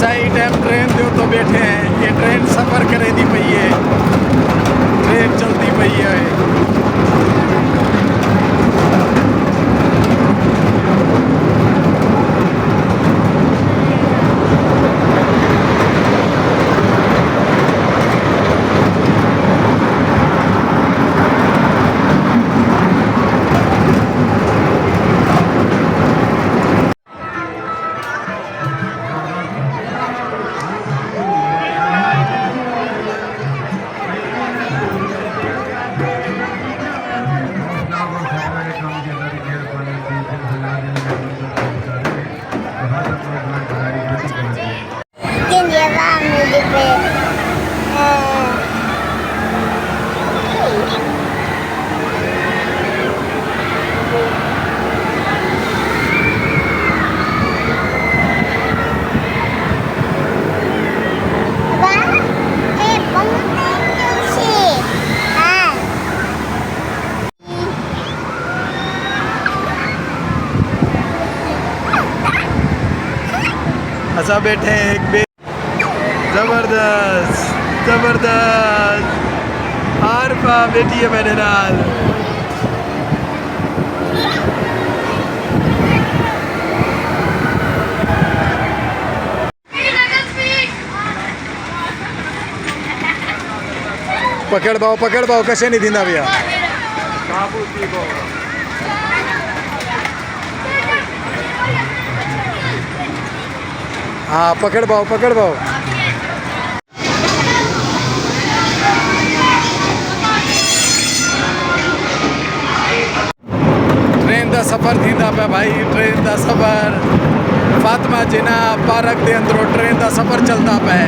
सही time train दो तो बैठे हैं। ये ट्रेन सफ़र करे दी पई है, ट्रेन चलती पई है। ऐसा बैठे हैं एक जबरदस्त जबरदस्त आरफा बेटी है मेरे नाल। पकड़ भाव कशे नहीं थींदा भैया। हाँ पकड़ भाव ट्रेन दा सफ़र थींदा पिया भाई, ट्रेन दा सफ़र फातिमा जिना पार्क के अंदरों ट्रेन दा सफ़र चलता पे।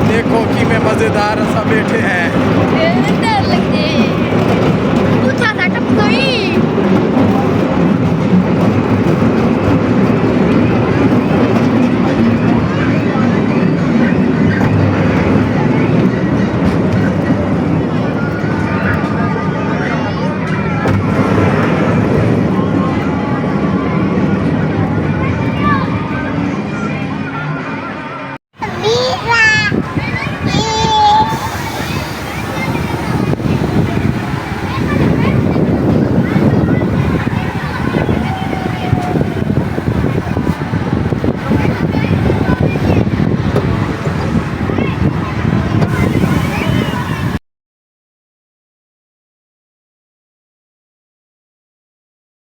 देखो कि में मज़ेदार असा बैठे हैं।